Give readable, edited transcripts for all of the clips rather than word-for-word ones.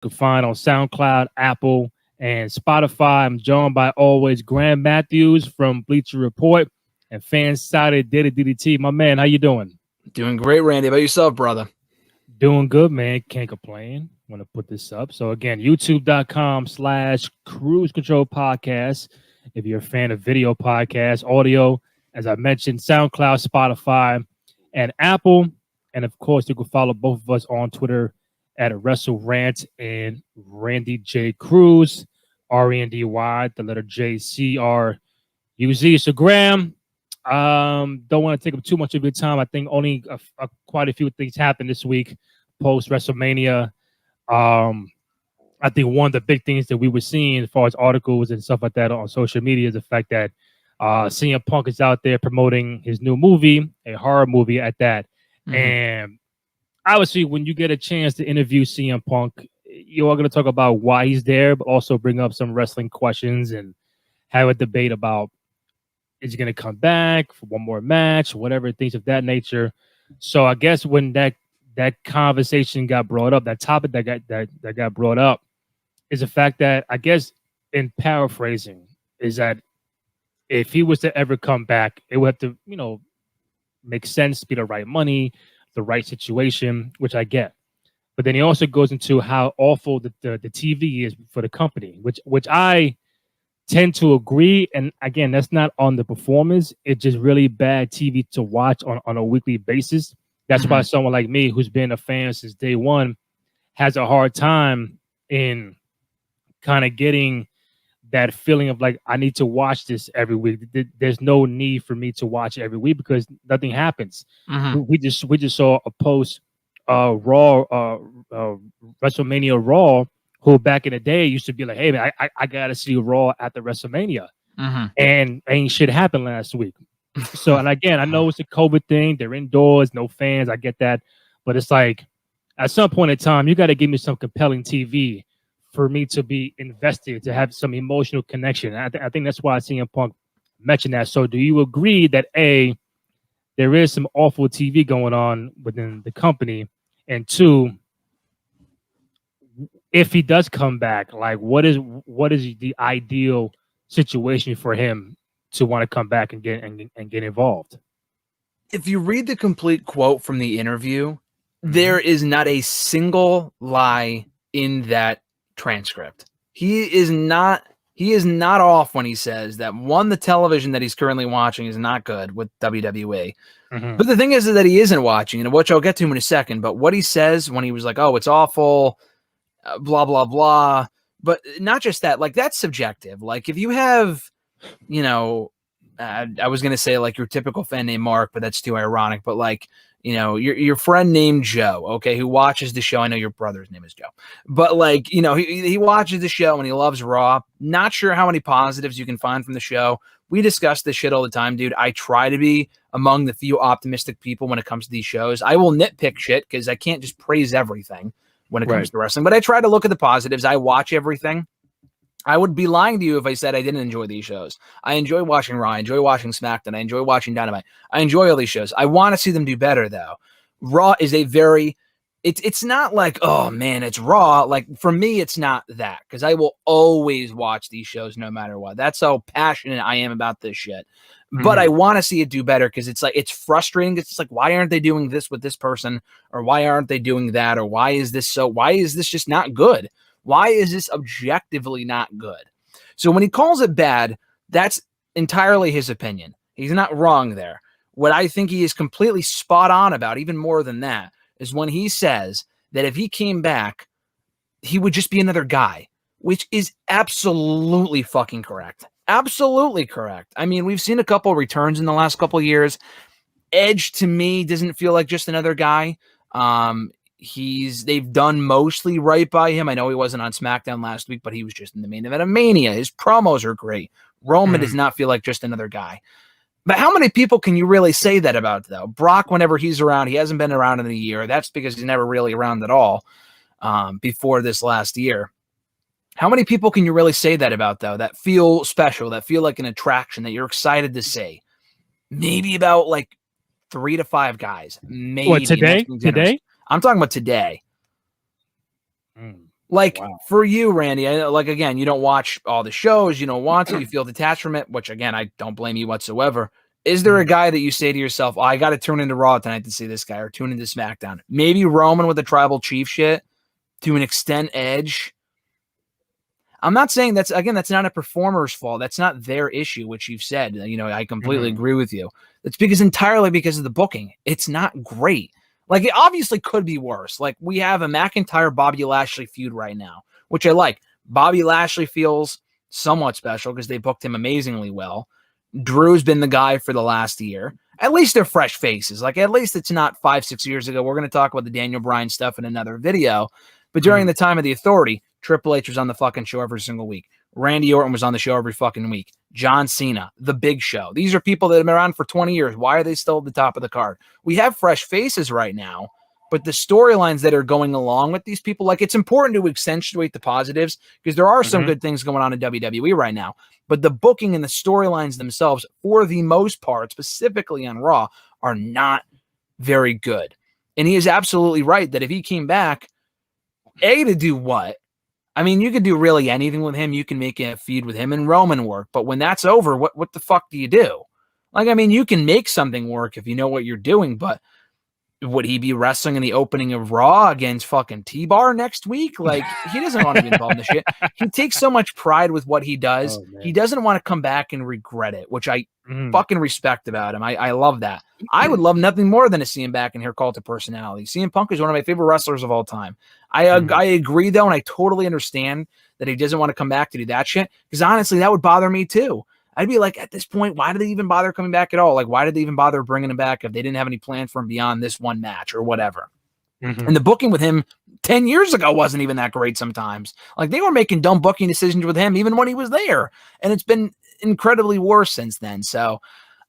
You can find on SoundCloud, Apple, and Spotify. I'm joined by always Graham Matthews from Bleacher Report and Fansided Diddy DDT. My man, how you doing? Doing great, Randy. How about yourself, brother? Doing good, man. Can't complain. Want to put this up. So again, youtube.com/Cruise Control Podcast. If you're a fan of video podcasts, audio, as I mentioned, SoundCloud, Spotify, and Apple. And of course, you can follow both of us on Twitter at Wrestle Rant and Randy J. Cruz, Randy, the letter JCRUZ. So Graham, don't want to take up too much of your time. I think only quite a few things happened this week post WrestleMania. I think one of the big things that we were seeing as far as articles and stuff like that on social media is the fact that CM Punk is out there promoting his new movie, a horror movie at that. Mm-hmm. And obviously, when you get a chance to interview CM Punk, you are going to talk about why he's there, but also bring up some wrestling questions and have a debate about is he going to come back for one more match, whatever, things of that nature. So I guess when that conversation got brought up, that topic that got brought up is the fact that, I guess, in paraphrasing, is that if he was to ever come back, it would have to, make sense, be the right money, the right situation, which I get. But then he also goes into how awful the TV is for the company, which I tend to agree. And again, that's not on the performers. It's just really bad TV to watch on a weekly basis. That's why someone like me, who's been a fan since day one, has a hard time in kind of getting that feeling of like, I need to watch this every week. There's no need for me to watch every week because nothing happens. We just saw a post Raw, WrestleMania Raw, who back in the day used to be like, hey man, I gotta see Raw after WrestleMania. And ain't shit happened last week. So, and again, I know it's a COVID thing. They're indoors, no fans. I get that. But it's like, at some point in time, you got to give me some compelling TV for me to be invested, to have some emotional connection. I think that's why CM Punk mentioned that. So do you agree that, A, there is some awful TV going on within the company? And two, if he does come back, like what is the ideal situation for him to want to come back and get involved? If you read the complete quote from the interview, there is not a single lie in that transcript. He is not off when he says that, one, the television that he's currently watching is not good with WWE. But the thing is that he isn't watching, and which I'll get to in a second, but what he says when he was like, oh, it's awful, blah, blah, blah. But not just that, like, that's subjective. Like, if you have, I was going to say like your typical fan named Mark, but that's too ironic. But like, your friend named Joe, okay, who watches the show. I know your brother's name is Joe, but like, he watches the show and he loves Raw. Not sure how many positives you can find from the show. We discuss this shit all the time, dude. I try to be among the few optimistic people when it comes to these shows. I will nitpick shit because I can't just praise everything when it comes to wrestling, but I try to look at the positives. I watch everything. I would be lying to you if I said I didn't enjoy these shows. I enjoy watching Raw. I enjoy watching SmackDown. I enjoy watching Dynamite. I enjoy all these shows. I want to see them do better, though. Raw is a very... It's not like, oh, man, it's Raw. Like, for me, it's not that, because I will always watch these shows no matter what. That's how passionate I am about this shit. But I want to see it do better, because it's like, it's frustrating. It's like, why aren't they doing this with this person? Or why aren't they doing that? Or why is this just not good? Why is this objectively not good? So when he calls it bad, that's entirely his opinion. He's not wrong there. What I think he is completely spot on about, even more than that, is when he says that if he came back, he would just be another guy, which is absolutely fucking correct. Absolutely correct. I mean, we've seen a couple returns in the last couple of years. Edge, to me, doesn't feel like just another guy. They've done mostly right by him. I know he wasn't on SmackDown last week, but he was just in the main event of Mania. His promos are great. Roman does not feel like just another guy. But how many people can you really say that about, though? Brock, whenever he's around, he hasn't been around in a year. That's because he's never really around at all before this last year. How many people can you really say that about, though, that feel special, that feel like an attraction, that you're excited to see? Maybe about like 3 to 5 guys. Maybe. What, today? I'm talking about today. Like Wow. for you, Randy, like again, you don't watch all the shows, you don't want to, you feel detached from it, which again, I don't blame you whatsoever. Is there a guy that you say to yourself, oh, I got to tune into Raw tonight to see this guy, or tune into SmackDown? Maybe Roman with the tribal chief shit, to an extent, Edge. I'm not saying that's not a performer's fault. That's not their issue, which you've said. You know, I completely agree with you. It's entirely because of the booking. It's not great. Like, it obviously could be worse. Like, we have a McIntyre Bobby Lashley feud right now, which I like. Bobby Lashley feels somewhat special because they booked him amazingly well. Drew's been the guy for the last year. At least they're fresh faces. Like, at least it's not 5-6 years ago. We're going to talk about the Daniel Bryan stuff in another video. But during the time of the Authority, Triple H was on the fucking show every single week. Randy Orton was on the show every fucking week. John Cena, The Big Show. These are people that have been around for 20 years. Why are they still at the top of the card? We have fresh faces right now, but the storylines that are going along with these people, like, it's important to accentuate the positives because there are some good things going on in WWE right now. But the booking and the storylines themselves, for the most part, specifically on Raw, are not very good. And he is absolutely right that if he came back, to do what? I mean, you could do really anything with him. You can make a feud with him and Roman work. But when that's over, what the fuck do you do? Like, I mean, you can make something work if you know what you're doing, but would he be wrestling in the opening of Raw against fucking T-Bar next week? Like, he doesn't want to be involved in this shit. He takes so much pride with what he does. He doesn't want to come back and regret it, which I fucking respect about him. I love that. I would love nothing more than to see him back in here, cult of personality. CM Punk is one of my favorite wrestlers of all time. I agree, though, and I totally understand that he doesn't want to come back to do that shit, because honestly, that would bother me too. I'd be like, at this point, why did they even bother coming back at all? Like, why did they even bother bringing him back if they didn't have any plans for him beyond this one match or whatever? And the booking with him 10 years ago wasn't even that great sometimes. Like, they were making dumb booking decisions with him even when he was there. And it's been incredibly worse since then. So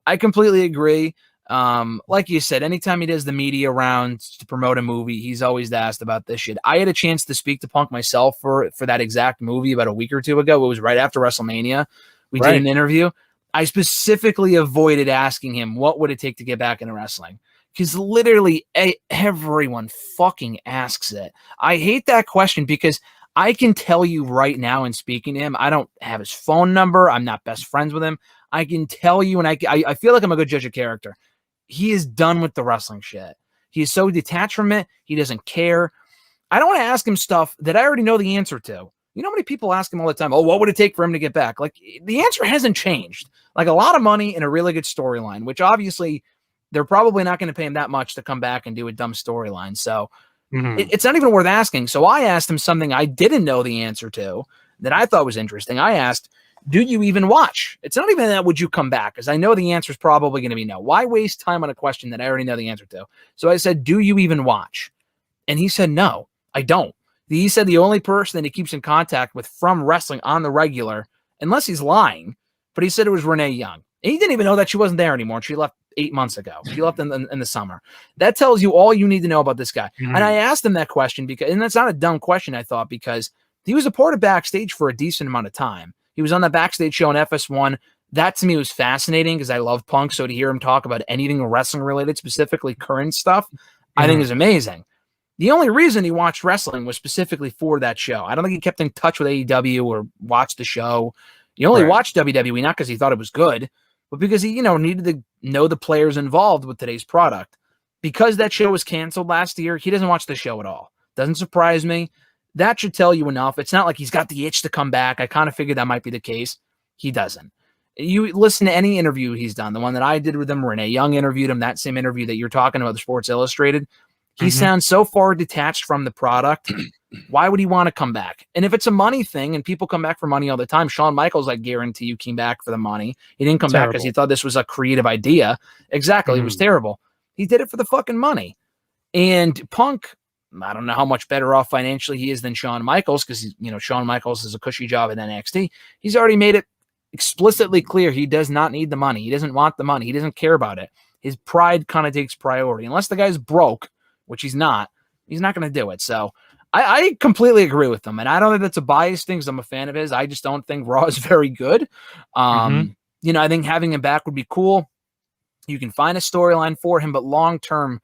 I completely agree. Like you said, anytime he does the media rounds to promote a movie, he's always asked about this shit. I had a chance to speak to Punk myself for that exact movie about a week or two ago. It was right after WrestleMania. We did an interview. I specifically avoided asking him what would it take to get back into wrestling, because literally everyone fucking asks it. I hate that question because I can tell you right now in speaking to him, I don't have his phone number. I'm not best friends with him. I can tell you, and I feel like I'm a good judge of character. He is done with the wrestling shit. He is so detached from it. He doesn't care. I don't want to ask him stuff that I already know the answer to. You know how many people ask him all the time, oh, what would it take for him to get back? Like, the answer hasn't changed. Like, a lot of money and a really good storyline, which obviously they're probably not going to pay him that much to come back and do a dumb storyline. So it's not even worth asking. So I asked him something I didn't know the answer to that I thought was interesting. I asked, do you even watch? It's not even that would you come back, because I know the answer is probably going to be no. Why waste time on a question that I already know the answer to? So I said, do you even watch? And he said, no, I don't. He said the only person that he keeps in contact with from wrestling on the regular, unless he's lying, but he said it was Renee Young. And he didn't even know that she wasn't there anymore. And she left 8 months ago. She left in the summer. That tells you all you need to know about this guy. And I asked him that question because, and that's not a dumb question, I thought, because he was a part of backstage for a decent amount of time. He was on that backstage show on FS1. That to me was fascinating because I love Punk. So to hear him talk about anything wrestling related, specifically current stuff, I think is amazing. The only reason he watched wrestling was specifically for that show. I don't think he kept in touch with AEW or watched the show. He only watched WWE, not because he thought it was good, but because he, needed to know the players involved with today's product. Because that show was canceled last year, he doesn't watch the show at all. Doesn't surprise me. That should tell you enough. It's not like he's got the itch to come back. I kind of figured that might be the case. He doesn't. You listen to any interview he's done, the one that I did with him, Renee Young interviewed him, that same interview that you're talking about, the Sports Illustrated. He sounds so far detached from the product. Why would he want to come back? And if it's a money thing and people come back for money all the time, Shawn Michaels, I guarantee you, came back for the money. He didn't come back because he thought this was a creative idea. Exactly. It was terrible. He did it for the fucking money. And Punk, I don't know how much better off financially he is than Shawn Michaels, because, Shawn Michaels is a cushy job at NXT. He's already made it explicitly clear he does not need the money. He doesn't want the money. He doesn't care about it. His pride kind of takes priority. Unless the guy's broke, which he's not going to do it. So I completely agree with him. And I don't think that's a biased thing because I'm a fan of his. I just don't think Raw is very good. I think having him back would be cool. You can find a storyline for him, but long-term,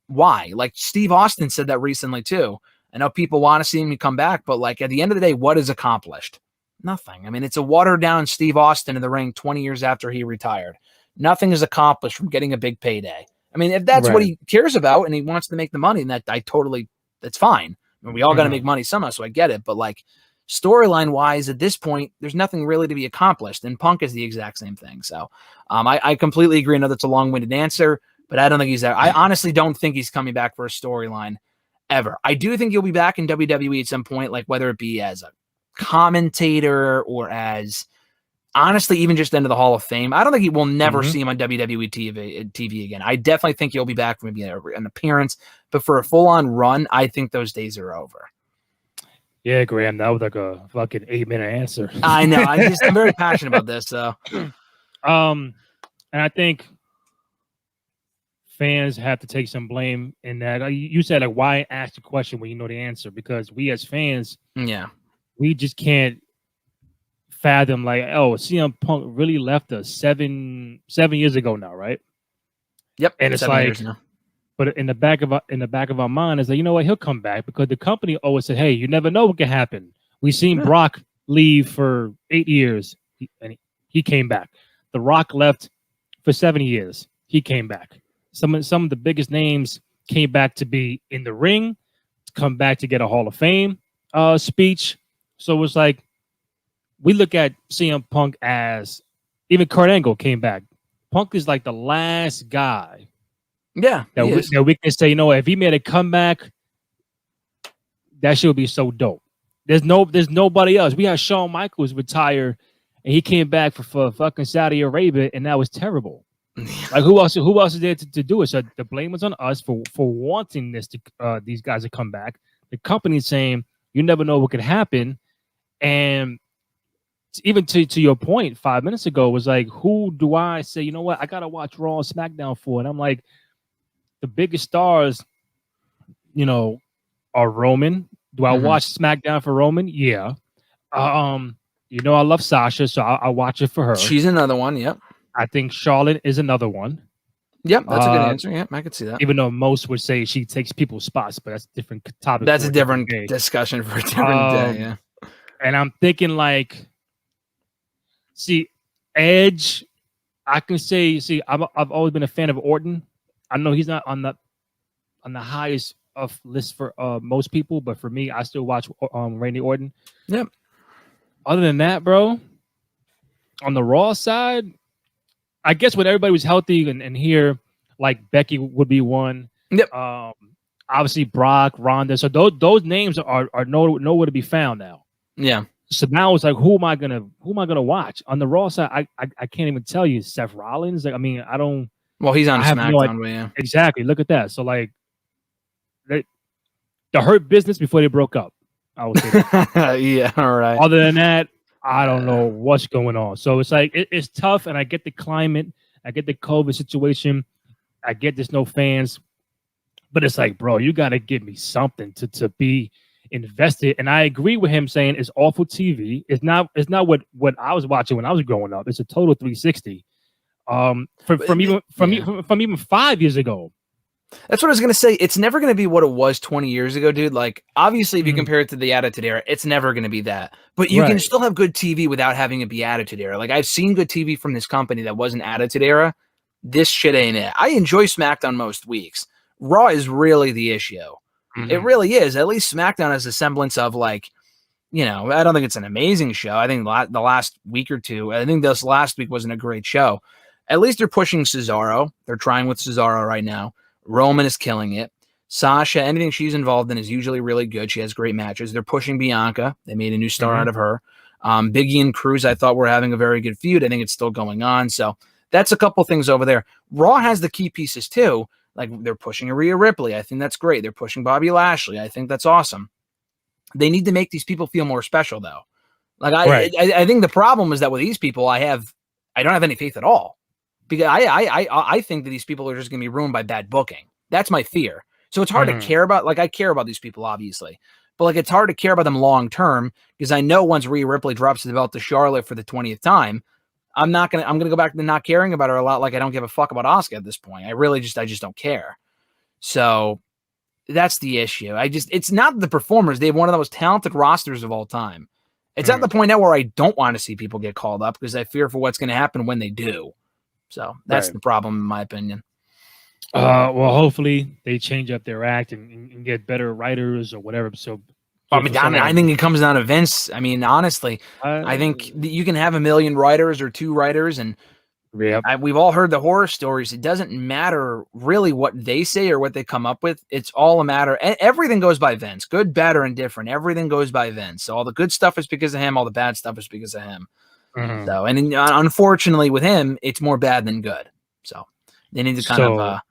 why? Like Steve Austin said that recently too. I know people want to see him come back, but like at the end of the day, what is accomplished? Nothing. I mean, it's a watered down Steve Austin in the ring 20 years after he retired. Nothing is accomplished from getting a big payday. I mean, if that's what he cares about and he wants to make the money, then that's fine. I mean, we all got to make money somehow, so I get it. But like storyline wise, at this point, there's nothing really to be accomplished. And Punk is the exact same thing. So I completely agree. I know that's a long-winded answer, but I don't think he's there. I honestly don't think he's coming back for a storyline ever. I do think he'll be back in WWE at some point, like whether it be as a commentator or as honestly even just into the Hall of Fame. I don't think we'll never see him on WWE TV again. I definitely think he'll be back for maybe an appearance, but for a full-on run, I think those days are over. Yeah, Graham, that was like a fucking 8-minute answer. I know. I'm very passionate about this. So, and I think fans have to take some blame in that. You said like, why ask the question when you know the answer? Because we as fans, we just can't fathom like, oh, CM Punk really left us 7 years ago now, right? Yep. And it's like, but in the back of our mind is like, you know what, he'll come back because the company always said, hey, you never know what can happen. We seen Brock leave for 8 years and he came back. The Rock left for 7 years. He came back. Some of the biggest names came back to be in the ring, to come back to get a Hall of Fame speech. So it was like, we look at CM Punk as even Kurt Angle came back. Punk is like the last guy. Yeah, that we can say, you know, if he made a comeback, that shit would be so dope. There's nobody else. We had Shawn Michaels retire, and he came back for fucking Saudi Arabia, and that was terrible. Like who else is there to do it? So the blame was on us for wanting these guys to come back. The company's saying you never know what could happen, and even to your point 5 minutes ago was like, who do I say, you know what, I gotta watch Raw and SmackDown for? And I'm like, the biggest stars, you know, are Roman. Do I watch SmackDown for Roman? Yeah. You know, I love Sasha, so I watch it for her. She's another one. Yep. I think Charlotte is another one. Yep, that's a good answer. Yeah, I could see that. Even though most would say she takes people's spots, but that's a different topic. That's a different discussion for a different day. Yeah. And I'm thinking like, see, Edge, I can say, I've always been a fan of Orton. I know he's not on the highest of list for most people, but for me, I still watch Randy Orton. Yep. Other than that, bro, on the Raw side, I guess when everybody was healthy and here, like Becky would be one. Yep. Obviously Brock, Ronda. So those names are nowhere to be found now. Yeah. So now it's like, who am I gonna watch on the Raw side? I can't even tell you. Seth Rollins. Like, I mean, I don't. Well, he's on SmackDown. Yeah. Exactly. Look at that. So like, the Hurt Business before they broke up. I would say that. Yeah. All right. Other than that, I don't know what's going on. So it's like it's tough, and I get the climate, I get the COVID situation, I get there's no fans, but it's like, bro, you got to give me something to be invested. And I agree with him saying it's awful TV. It's not what I was watching when I was growing up. It's a total 360. From even 5 years ago. That's what I was going to say. It's never going to be what it was 20 years ago, dude. Like, obviously, if you compare it to the Attitude Era, it's never going to be that. But you can still have good TV without having it be Attitude Era. Like, I've seen good TV from this company that wasn't Attitude Era. This shit ain't it. I enjoy SmackDown most weeks. Raw is really the issue. It really is. At least SmackDown has a semblance of, like, you know, I don't think it's an amazing show. I think the last week or two, I think this last week wasn't a great show. At least they're pushing Cesaro. They're trying with Cesaro right now. Roman is killing it. Sasha, anything she's involved in is usually really good. She has great matches. They're pushing Bianca. They made a new star out of her. Big E and Cruz, I thought were having a very good feud. I think it's still going on. So that's a couple things over there. Raw has the key pieces too. Like, they're pushing Rhea Ripley. I think that's great. They're pushing Bobby Lashley. I think that's awesome. They need to make these people feel more special, though. Like, I think the problem is that with these people, I don't have any faith at all. Because I think that these people are just going to be ruined by bad booking. That's my fear. So it's hard to care about. Like, I care about these people, obviously. But, like, it's hard to care about them long term because I know once Rhea Ripley drops the belt to Charlotte for the 20th time, I'm going to go back to not caring about her a lot. Like, I don't give a fuck about Asuka at this point. I just don't care. So That's the issue. It's not the performers. They have one of the most talented rosters of all time. It's at the point now where I don't want to see people get called up because I fear for what's going to happen when they do. So that's the problem, in my opinion. Well, hopefully they change up their act and get better writers or whatever. So, I think it comes down to Vince. I mean, honestly, I think you can have a million writers or two writers, and we've all heard the horror stories. It doesn't matter really what they say or what they come up with. It's all a matter. Everything goes by Vince, good, bad, or indifferent. Everything goes by Vince. So all the good stuff is because of him. All the bad stuff is because of him. So, and unfortunately with him, it's more bad than good. So they need to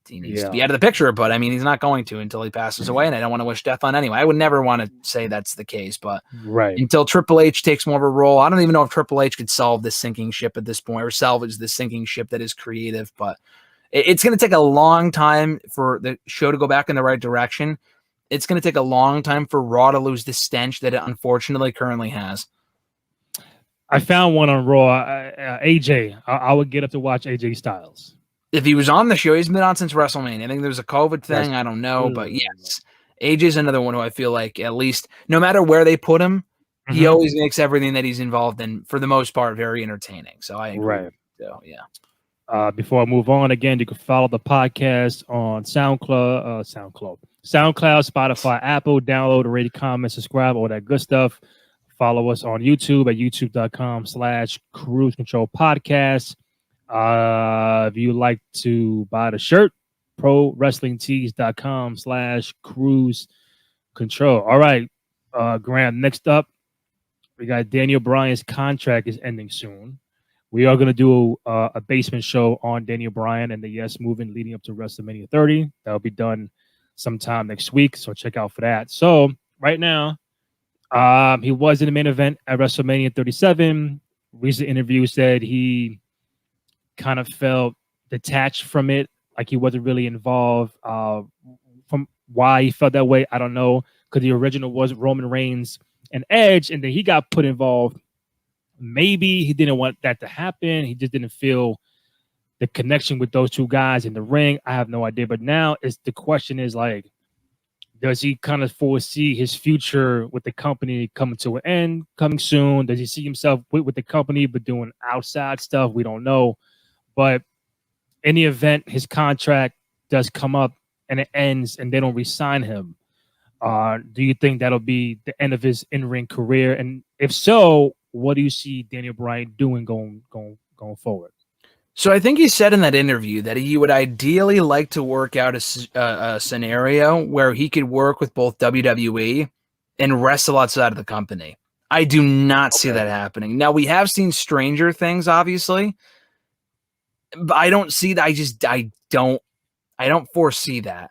he needs to be out of the picture, but I mean, he's not going to until he passes away, and I don't want to wish death on anyone. I would never want to say that's the case, but until Triple H takes more of a role, I don't even know if Triple H could solve this sinking ship at this point or salvage this sinking ship that is creative, but it's going to take a long time for the show to go back in the right direction. It's going to take a long time for Raw to lose the stench that it unfortunately currently has. I found one on Raw. AJ, I would get up to watch AJ Styles. If he was on the show, he's been on since WrestleMania. I think there's a COVID thing. I don't know. But yes, AJ's another one who I feel like at least no matter where they put him, he always makes everything that he's involved in, for the most part, very entertaining. So I agree. So, yeah. Before I move on, again, you can follow the podcast on SoundCloud, Spotify, Apple. Download, rate, comment, subscribe, all that good stuff. Follow us on YouTube at youtube.com/Cruise Control Podcast. If you like to buy the shirt, prowrestlingtees.com/Cruise Control. All right, Graham, next up, we got Daniel Bryan's contract is ending soon. We are going to do a basement show on Daniel Bryan and the Yes Movement leading up to WrestleMania 30. That'll be done sometime next week, so check out for that. So right now, he was in the main event at WrestleMania 37. Recent interview said he kind of felt detached from it, like he wasn't really involved. From why he felt that way, I don't know, because the original was Roman Reigns and Edge, and then he got put involved. Maybe he didn't want that to happen. He just didn't feel the connection with those two guys in the ring. I have no idea. But now the question is like, does he kind of foresee his future with the company coming to an end, coming soon? Does he see himself with the company but doing outside stuff? We don't know. But in the event his contract does come up and it ends and they don't re-sign him, do you think that'll be the end of his in-ring career? And if so, what do you see Daniel Bryan doing going forward? So I think he said in that interview that he would ideally like to work out a scenario where he could work with both WWE and wrestle outside of the company. I do not see that happening. Now, we have seen Stranger Things, obviously, but I don't see that. I don't foresee that,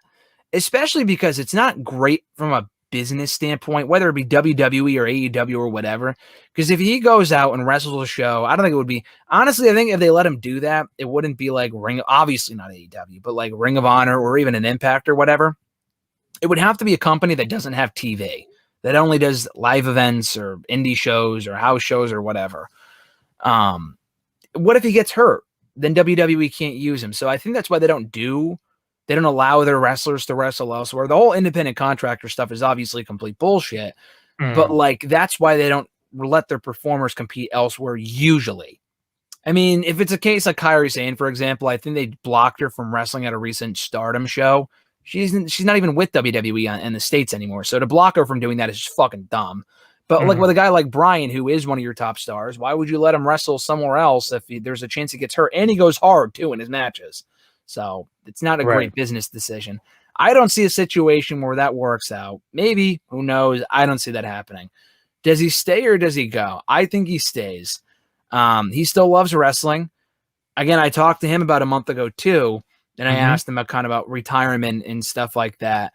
especially because it's not great from a business standpoint, whether it be WWE or AEW or whatever. Because if he goes out and wrestles a show, I don't think it would be, honestly, I think if they let him do that, it wouldn't be like obviously not AEW, but like Ring of Honor or even an Impact or whatever. It would have to be a company that doesn't have TV, that only does live events or indie shows or house shows or whatever. What if he gets hurt? Then WWE can't use him. So I think that's why they don't allow their wrestlers to wrestle elsewhere. The whole independent contractor stuff is obviously complete bullshit, but like, that's why they don't let their performers compete elsewhere usually. I mean, if it's a case like Kairi Sane, for example, I think they blocked her from wrestling at a recent Stardom show. She's not even with WWE in the States anymore. So to block her from doing that is just fucking dumb. But like with a guy like Bryan, who is one of your top stars, why would you let him wrestle somewhere else if there's a chance he gets hurt? And he goes hard too in his matches. So it's not a great business decision. I don't see a situation where that works out. Maybe, who knows? I don't see that happening. Does he stay or does he go? I think he stays. He still loves wrestling. Again, I talked to him about a month ago too, and I asked him about retirement and stuff like that.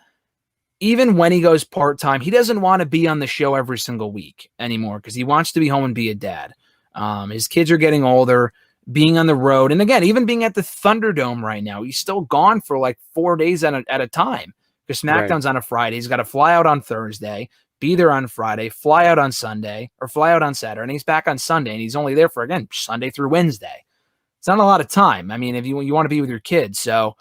Even when he goes part-time, he doesn't want to be on the show every single week anymore because he wants to be home and be a dad. His kids are getting older, being on the road. And again, even being at the Thunderdome right now, he's still gone for like 4 days at a time because SmackDown's on a Friday. He's got to fly out on Thursday, be there on Friday, fly out on Sunday, or fly out on Saturday, and he's back on Sunday, and he's only there for, again, Sunday through Wednesday. It's not a lot of time. I mean, if you want to be with your kids. So,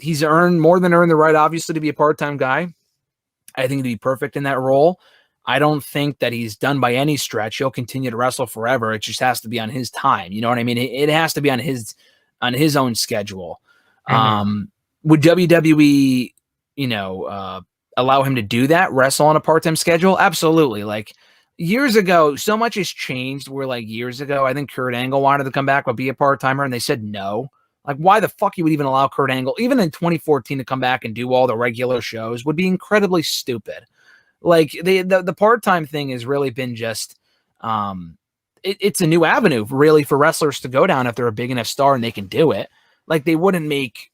He's earned more than earned the right, obviously, to be a part-time guy. I think he'd be perfect in that role. I don't think that he's done by any stretch. He'll continue to wrestle forever. It just has to be on his time. You know what I mean? It has to be on his own schedule. Would WWE, allow him to do that, wrestle on a part-time schedule? Absolutely. Like years ago, so much has changed where like years ago, I think Kurt Angle wanted to come back but be a part-timer and they said no. Like why the fuck you would even allow Kurt Angle, even in 2014, to come back and do all the regular shows would be incredibly stupid. Like the part-time thing has really been just it's a new avenue really for wrestlers to go down if they're a big enough star and they can do it. Like they wouldn't make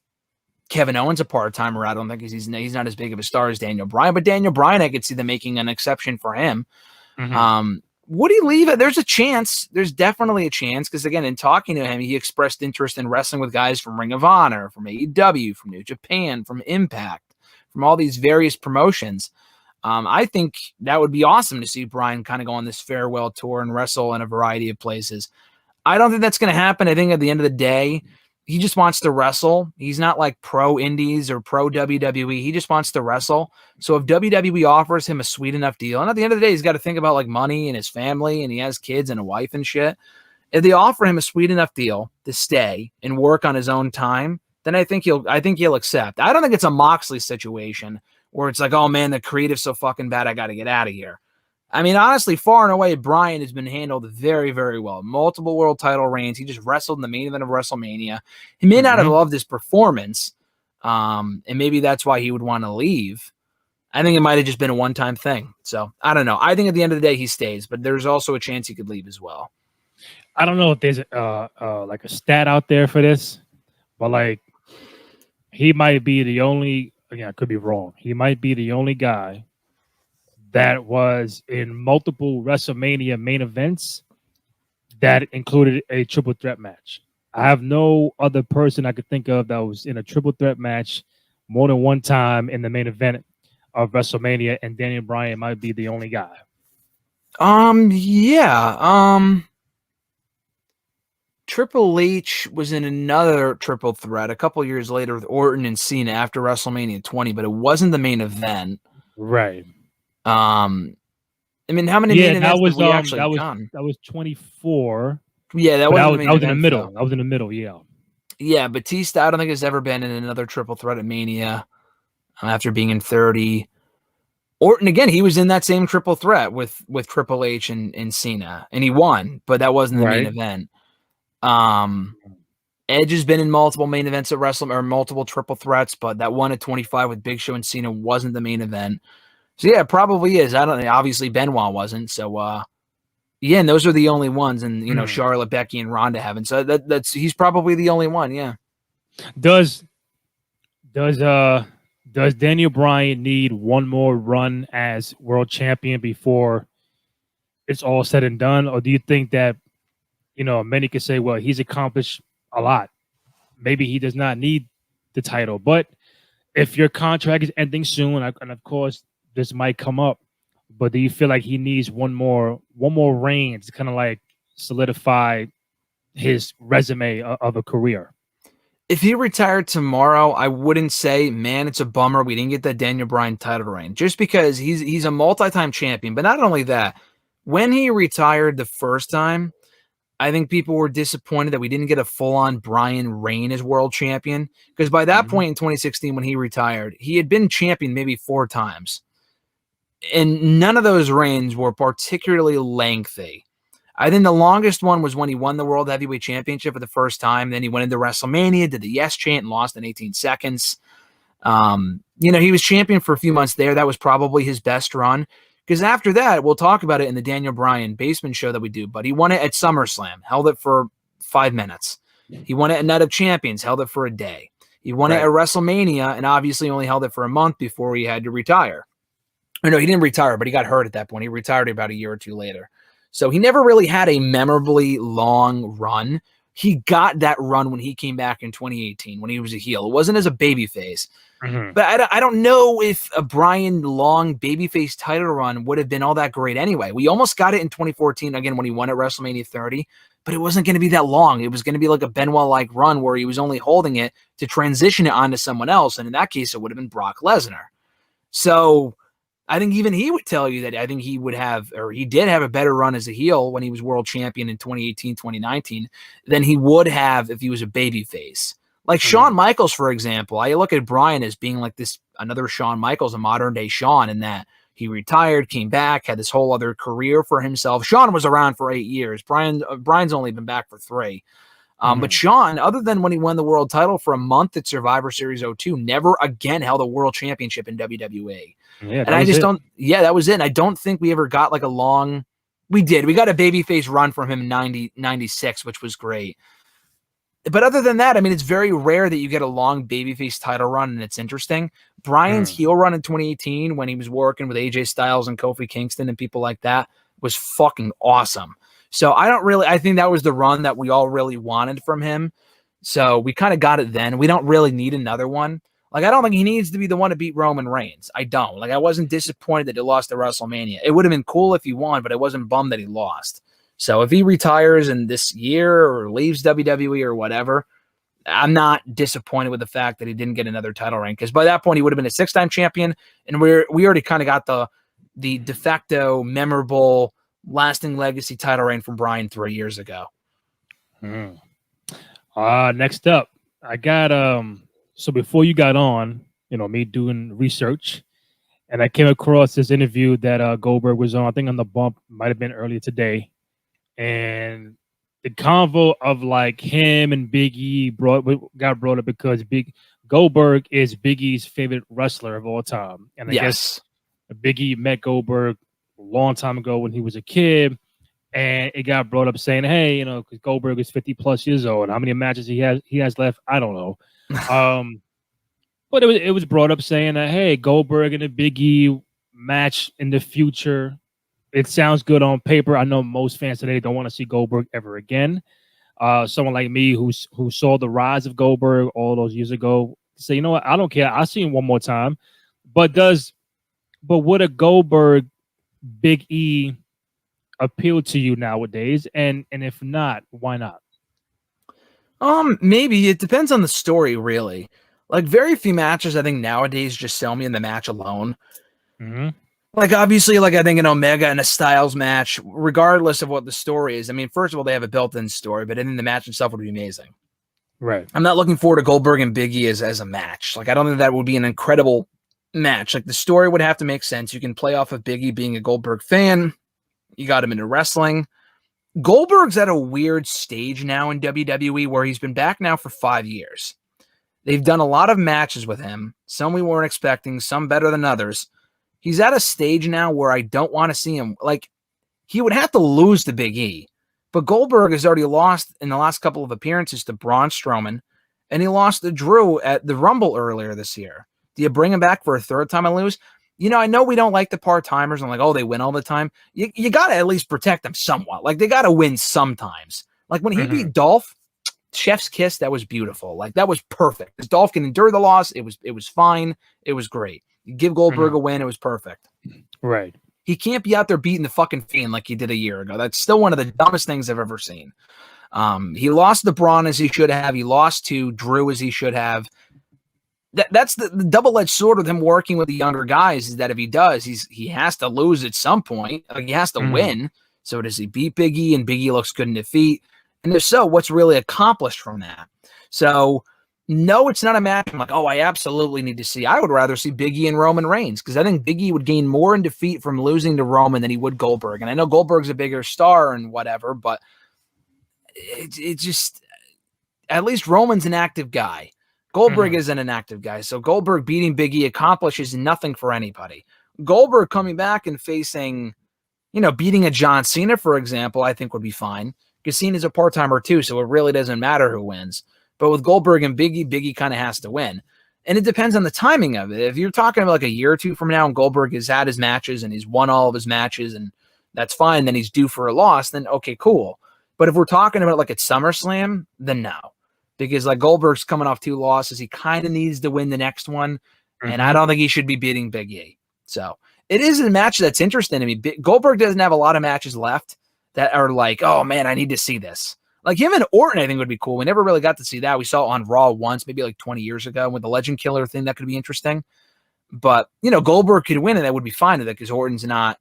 Kevin Owens a part-timer. I don't think he's not as big of a star as Daniel Bryan, but Daniel Bryan, I could see them making an exception for him. Would he leave it? There's a chance. There's definitely a chance because, again, in talking to him, he expressed interest in wrestling with guys from Ring of Honor, from AEW, from New Japan, from Impact, from all these various promotions. I think that would be awesome to see Bryan kind of go on this farewell tour and wrestle in a variety of places. I don't think that's going to happen. I think at the end of the day, he just wants to wrestle. He's not like pro indies or pro WWE. He just wants to wrestle. So if WWE offers him a sweet enough deal, and at the end of the day, he's got to think about like money and his family, and he has kids and a wife and shit. If they offer him a sweet enough deal to stay and work on his own time, then I think he'll accept. I don't think it's a Moxley situation where it's like, oh man, the creative's so fucking bad, I got to get out of here. I mean, honestly, far and away, Bryan has been handled very, very well. Multiple world title reigns. He just wrestled in the main event of WrestleMania. He may not have loved his performance, and maybe that's why he would want to leave. I think it might have just been a one-time thing. So, I don't know. I think at the end of the day, he stays, but there's also a chance he could leave as well. I don't know if there's like a stat out there for this, but like he might be the only, again, I could be wrong. He might be the only guy that was in multiple WrestleMania main events that included a triple threat match. I have no other person I could think of that was in a triple threat match more than one time in the main event of WrestleMania, and Daniel Bryan might be the only guy. Triple H was in another triple threat a couple years later with Orton and Cena after WrestleMania 20, but it wasn't the main event. Right. I mean, how many main events have we actually done? That was 24. Yeah, that was in the middle. Though. I was in the middle, yeah. Yeah, Batista, I don't think has ever been in another triple threat at Mania after being in 30. Orton, again, he was in that same triple threat with Triple H and Cena, and he won, but that wasn't the main event. Edge has been in multiple main events at WrestleMania, or multiple triple threats, but that one at 25 with Big Show and Cena wasn't the main event. So yeah, it probably is. I don't know. Obviously Benoit wasn't. So yeah, and those are the only ones, and Charlotte, Becky, and Ronda haven't. So that's he's probably the only one. Yeah. Does Daniel Bryan need one more run as world champion before it's all said and done, or do you think that many could say, well, he's accomplished a lot. Maybe he does not need the title, but if your contract is ending soon, and of course this might come up, but do you feel like he needs one more reign to kind of like solidify his resume of a career? If he retired tomorrow, I wouldn't say, man, it's a bummer we didn't get that Daniel Bryan title reign, just because he's a multi-time champion. But not only that, when he retired the first time, I think people were disappointed that we didn't get a full-on Bryan reign as world champion, because by that point in 2016 when he retired, he had been champion maybe 4 times. And none of those reigns were particularly lengthy. I think the longest one was when he won the World Heavyweight Championship for the first time. Then he went into WrestleMania, did the yes chant, and lost in 18 seconds. He was champion for a few months there. That was probably his best run. Because after that, we'll talk about it in the Daniel Bryan basement show that we do, but he won it at SummerSlam, held it for 5 minutes. He won it at Night of Champions, held it for a day. He won it at WrestleMania, and obviously only held it for a month before he had to retire. Or no, he didn't retire, but he got hurt at that point. He retired about a year or two later. So he never really had a memorably long run. he got that run when he came back in 2018 when he was a heel. It wasn't as a babyface. But I don't know if a Brian Long babyface title run would have been all that great anyway. We almost got it in 2014 again when he won at WrestleMania 30, but it wasn't going to be that long. It was going to be like a Benoit-like run where he was only holding it to transition it onto someone else, and in that case, it would have been Brock Lesnar. So I think even he would tell you that I think he would have, or he did have a better run as a heel when he was world champion in 2018, 2019 than he would have if he was a babyface. Like Shawn Michaels, for example, I look at Brian as being like this, another Shawn Michaels, a modern day Shawn, in that he retired, came back, had this whole other career for himself. Shawn was around for 8 years. Brian's only been back for 3. But Shawn, other than when he won the world title for a month at Survivor Series 02, never again held a world championship in WWE. Yeah, and I just don't, that was it. And I don't think we ever got like a long, we did. We got a babyface run from him in 96, which was great. But other than that, I mean, it's very rare that you get a long babyface title run and it's interesting. Brian's heel run in 2018 when he was working with AJ Styles and Kofi Kingston and people like that was fucking awesome. So I think that was the run that we all really wanted from him. So we kind of got it then. We don't really need another one. Like, I don't think he needs to be the one to beat Roman Reigns. I don't. Like, I wasn't disappointed that he lost at WrestleMania. It would have been cool if he won, but I wasn't bummed that he lost. So if he retires in this year or leaves WWE or whatever, I'm not disappointed with the fact that he didn't get another title reign, because by that point he would have been a 6-time champion, and we already kind of got the de facto memorable lasting legacy title reign from Brian 3 years ago. Next up, I got so before you got on, me doing research, and I came across this interview that Goldberg was on. I think on the bump, might have been earlier today. And the convo of like him and Big E got brought up because Goldberg is Big E's favorite wrestler of all time. And I guess Big E met Goldberg a long time ago when he was a kid. And it got brought up saying, hey, because Goldberg is 50 plus years old. How many matches he has left? I don't know. But it was brought up saying that, hey, Goldberg and a Big E match in the future. It sounds good on paper. I know most fans today don't want to see Goldberg ever again. Someone like me who saw the rise of Goldberg all those years ago say, you know what? I don't care. I'll see him one more time. But would a Goldberg Big E appeal to you nowadays? And if not, why not? Maybe it depends on the story, really. Like, very few matches I think nowadays just sell me in the match alone. Like, obviously, like, I think an Omega and a Styles match, regardless of what the story is. I mean, first of all, they have a built-in story, but I think the match itself would be amazing. Right. I'm not looking forward to Goldberg and Big E as a match. Like, I don't think that would be an incredible match. Like, the story would have to make sense. You can play off of Big E being a Goldberg fan. You got him into wrestling. Goldberg's at a weird stage now in WWE where he's been back now for 5 years. They've done a lot of matches with him. Some we weren't expecting, some better than others. He's at a stage now where I don't want to see him. Like, he would have to lose to Big E. But Goldberg has already lost in the last couple of appearances to Braun Strowman, and he lost to Drew at the Rumble earlier this year. Do you bring him back for a third time and lose? I know we don't like the part-timers and like, oh, they win all the time. You got to at least protect them somewhat. Like, they got to win sometimes. Like, when he beat Dolph, chef's kiss, that was beautiful. Like, that was perfect. Because Dolph can endure the loss. It was fine. It was great. You give Goldberg a win, it was perfect. Right. He can't be out there beating the fucking Fiend like he did a year ago. That's still one of the dumbest things I've ever seen. He lost to Braun as he should have. He lost to Drew as he should have. That's the double-edged sword with him working with the younger guys, is that if he does, he has to lose at some point. Like, he has to win. So does he beat Big E, and Big E looks good in defeat? And if so, what's really accomplished from that? So, no, it's not a match I'm like, oh, I absolutely need to see. I would rather see Big E and Roman Reigns, because I think Big E would gain more in defeat from losing to Roman than he would Goldberg. And I know Goldberg's a bigger star and whatever, but it just, at least Roman's an active guy. Goldberg isn't an active guy. So Goldberg beating Big E accomplishes nothing for anybody. Goldberg coming back and facing, beating a John Cena, for example, I think would be fine. Because Cena's a part-timer too, so it really doesn't matter who wins. But with Goldberg and Big E kind of has to win. And it depends on the timing of it. If you're talking about like a year or two from now and Goldberg has had his matches and he's won all of his matches and that's fine, then he's due for a loss, then okay, cool. But if we're talking about like at SummerSlam, then no. Because like Goldberg's coming off 2 losses. He kind of needs to win the next one. And I don't think he should be beating Big E. So it is a match that's interesting to me. Goldberg doesn't have a lot of matches left that are like, oh man, I need to see this. Like him and Orton, I think would be cool. We never really got to see that. We saw it on Raw once, maybe like 20 years ago with the Legend Killer thing. That could be interesting. But, Goldberg could win and that would be fine with it because Orton's not,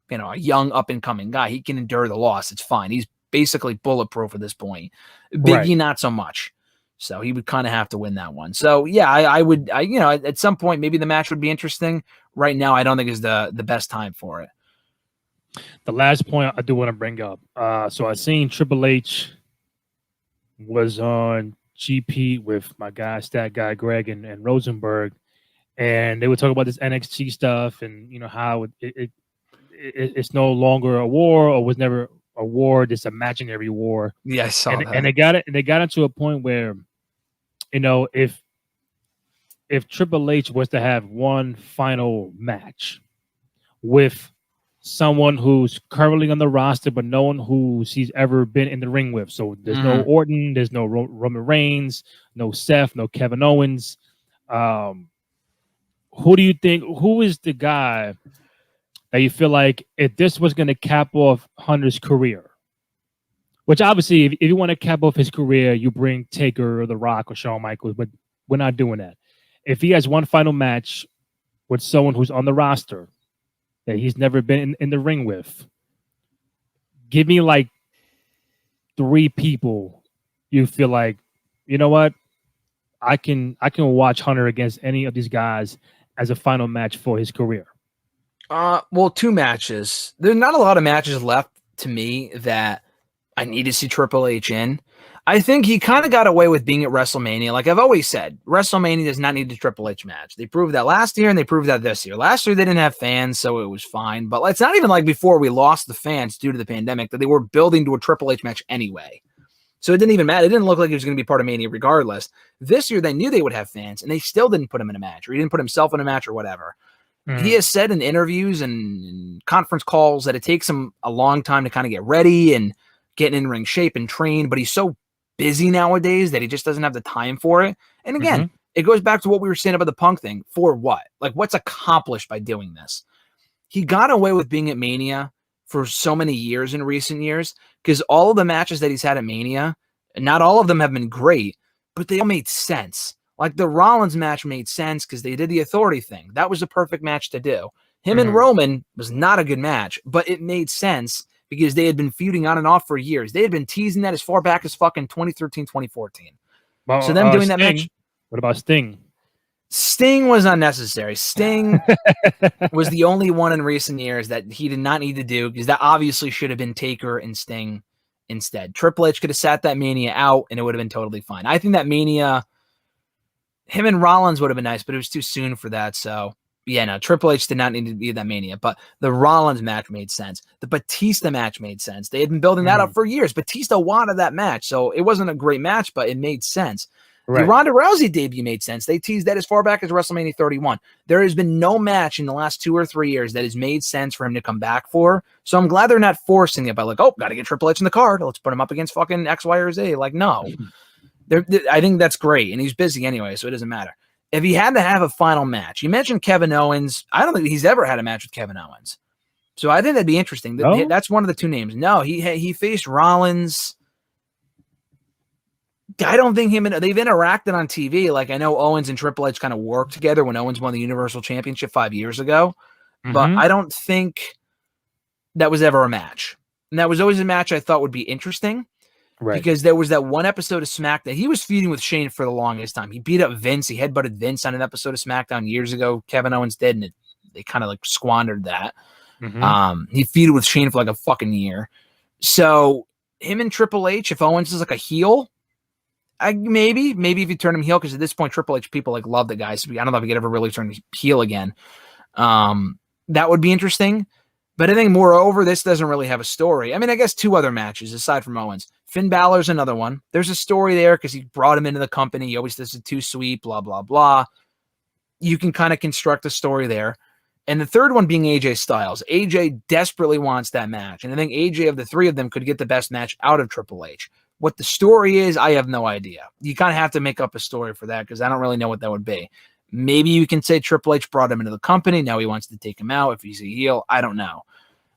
a young up and coming guy. He can endure the loss. It's fine. He's basically bulletproof at this point. Big E, not so much. So he would kind of have to win that one. So yeah, I would, at some point, maybe the match would be interesting. Right now, I don't think is the best time for it. The last point I do want to bring up. So I seen Triple H was on GP with my guy, Stat Guy Greg and Rosenberg, and they were talking about this NXT stuff and how it's no longer a war or was never a war, this imaginary war. Yeah, I saw that. And they got into a point where, if Triple H was to have one final match with someone who's currently on the roster, but no one who he's ever been in the ring with. So there's no Orton, there's no Roman Reigns, no Seth, no Kevin Owens. Who do you think, who is the guy that you feel like if this was going to cap off Hunter's career, which obviously if you want to cap off his career, you bring Taker or The Rock or Shawn Michaels, but we're not doing that. If he has one final match with someone who's on the roster that he's never been in the ring with, give me like 3 people you feel like, you know what, I can watch Hunter against any of these guys as a final match for his career. Well, 2 matches. There's not a lot of matches left to me that I need to see Triple H in. I think he kind of got away with being at WrestleMania. Like I've always said, WrestleMania does not need a Triple H match. They proved that last year and they proved that this year. Last year they didn't have fans, so it was fine. But it's not even like before we lost the fans due to the pandemic that they were building to a Triple H match anyway. So it didn't even matter. It didn't look like he was going to be part of Mania regardless. This year they knew they would have fans and they still didn't put him in a match, or he didn't put himself in a match or whatever. He has said in interviews and conference calls that it takes him a long time to kind of get ready and get in ring shape and train, but he's so busy nowadays that he just doesn't have the time for it. And again, it goes back to what we were saying about the Punk thing. For what? Like what's accomplished by doing this? He got away with being at Mania for so many years in recent years because all of the matches that he's had at Mania, and not all of them have been great, but they all made sense. Like the Rollins match made sense because they did the authority thing. That was a perfect match to do. Him and Roman was not a good match, but it made sense because they had been feuding on and off for years. They had been teasing that as far back as fucking 2013, 2014. Well, so them doing Sting, that match. What about Sting? Sting was unnecessary. Sting was the only one in recent years that he did not need to do because that obviously should have been Taker and Sting instead. Triple H could have sat that Mania out and it would have been totally fine. I think that Mania, him and Rollins would have been nice, but it was too soon for that. So yeah, no, Triple H did not need to be that Mania, but the Rollins match made sense. The Batista match made sense. They had been building that up for years. Batista wanted that match, so it wasn't a great match, but it made sense. Right. The Ronda Rousey debut made sense. They teased that as far back as WrestleMania 31. There has been no match in the last 2 or 3 years that has made sense for him to come back for. So I'm glad they're not forcing it by like, oh, got to get Triple H in the card. Let's put him up against fucking X, Y, or Z. Like, no. I think that's great, and he's busy anyway, so it doesn't matter. If he had to have a final match, you mentioned Kevin Owens. I don't think he's ever had a match with Kevin Owens. So I think that'd be interesting. No? That's one of the 2 names. No, he faced Rollins. I don't think they've interacted on TV. Like I know Owens and Triple H kind of worked together when Owens won the Universal Championship 5 years ago. But I don't think that was ever a match. And that was always a match I thought would be interesting. Right. Because there was that one episode of SmackDown. He was feuding with Shane for the longest time. He beat up Vince. He headbutted Vince on an episode of SmackDown years ago. Kevin Owens did, and they kind of like squandered that. He feuded with Shane for like a fucking year. So him and Triple H, if Owens is like a heel, maybe if you turn him heel, because at this point Triple H people like love the guy. So I don't know if he could ever really turn heel again. That would be interesting. But I think moreover, this doesn't really have a story. I mean, I guess 2 other matches aside from Owens. Finn Balor's another one. There's a story there because he brought him into the company. He always does it too sweet, blah, blah, blah. You can kind of construct a story there. And the third one being AJ Styles. AJ desperately wants that match. And I think AJ, of the three of them, could get the best match out of Triple H. What the story is, I have no idea. You kind of have to make up a story for that because I don't really know what that would be. Maybe you can say Triple H brought him into the company. Now he wants to take him out if he's a heel. I don't know.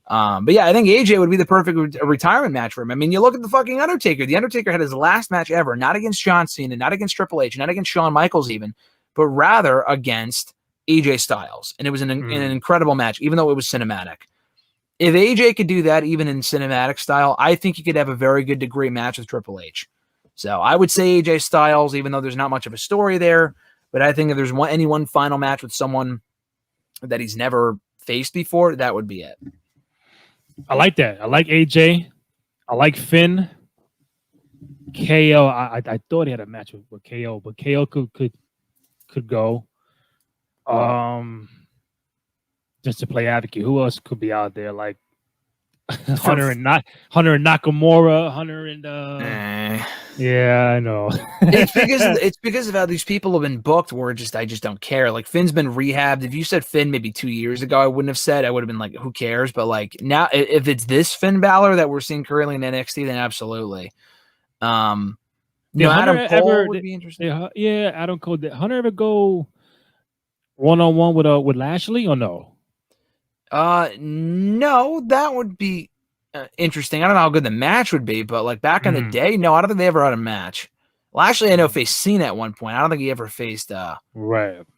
But yeah, I think AJ would be the perfect retirement match for him. I mean, you look at the fucking Undertaker. The Undertaker had his last match ever, not against John Cena, not against Triple H, not against Shawn Michaels even, but rather against AJ Styles. And it was an incredible match, even though it was cinematic. If AJ could do that even in cinematic style, I think he could have a very good to great match with Triple H. So I would say AJ Styles, even though there's not much of a story there. But I think if there's any one final match with someone that he's never faced before, that would be it. I like that. I like AJ. I like Finn. KO. I thought he had a match with KO, but KO could go. Just to play advocate, who else could be out there? Like Hunter and Nakamura, Hunter and yeah, I know. it's because of how these people have been booked where I just don't care. Like Finn's been rehabbed. If you said Finn maybe 2 years ago, I wouldn't have said. I would have been like, who cares? But like now, if it's this Finn Balor that we're seeing currently in NXT, then absolutely. Adam Cole would be interesting. Yeah, Adam Cole. Did Hunter ever go one-on-one with Lashley or no? No, that would be interesting. I don't know how good the match would be, but like back in the day, no, I don't think they ever had a match. Lashley, I know, faced Cena at one point. I don't think he ever faced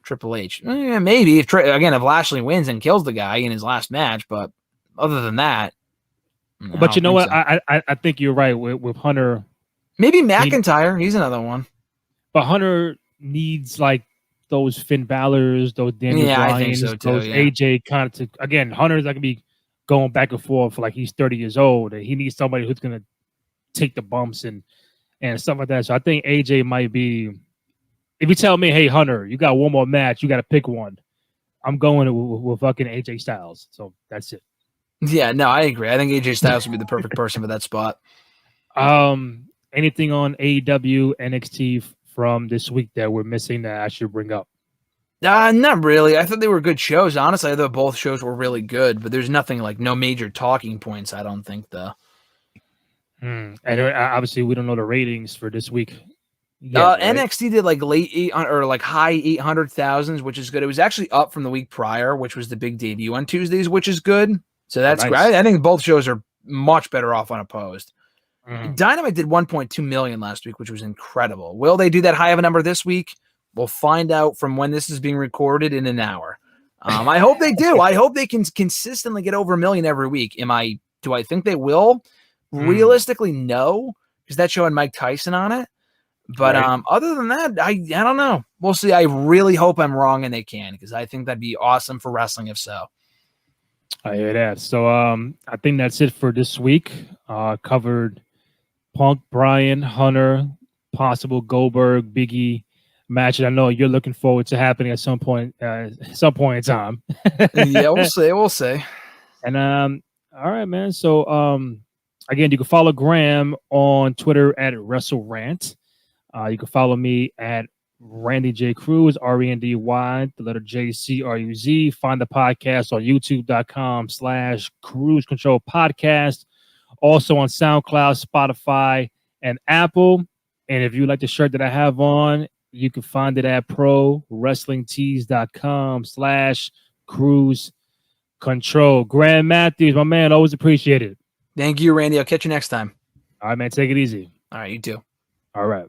Triple H. Maybe if Lashley wins and kills the guy in his last match, but other than that, but you know what? So. I think you're right with Hunter. Maybe McIntyre. He's another one. But Hunter needs like those Finn Balor's, those Daniel Bryans, so those AJ kind of. Again, Hunter's not gonna be going back and forth for like he's 30 years old, and he needs somebody who's gonna take the bumps and stuff like that. So I think AJ might be. If you tell me, hey Hunter, you got one more match, you got to pick one. I'm going with fucking AJ Styles. So that's it. Yeah, no, I agree. I think AJ Styles would be the perfect person for that spot. Anything on AEW NXT from this week that we're missing that I should bring up? Not really. I thought they were good shows. Honestly, I thought both shows were really good, but there's nothing like no major talking points, I don't think, though. And obviously, we don't know the ratings for this week. Yet, right? NXT did like late 800 or like high 800,000s, which is good. It was actually up from the week prior, which was the big debut on Tuesdays, which is good. So that's nice. Great. I think both shows are much better off unopposed. Dynamite did 1.2 million last week, which was incredible. Will they do that high of a number this week? We'll find out from when this is being recorded in an hour. I hope they do. I hope they can consistently get over 1 million every week. Do I think they will? Realistically, no, because that show had Mike Tyson on it. But other than that, I don't know. We'll see. I really hope I'm wrong and they can, because I think that'd be awesome for wrestling if so. I hear that. So I think that's it for this week. Covered Punk, Bryan, Hunter, possible Goldberg, Biggie match. I know you're looking forward to happening at some point in time. Yeah, we'll see. And all right, man. So again, you can follow Graham on Twitter at WrestleRant. You can follow me at Randy J. Cruz, RENDY, the letter JCRUZ. Find the podcast on youtube.com/Cruise Control Podcast. Also on SoundCloud, Spotify, and Apple. And if you like the shirt that I have on, you can find it at prowrestlingtees.com/Cruise Control. Graham Matthews, my man, always appreciate it. Thank you, Randy. I'll catch you next time. All right, man. Take it easy. All right, you too. All right.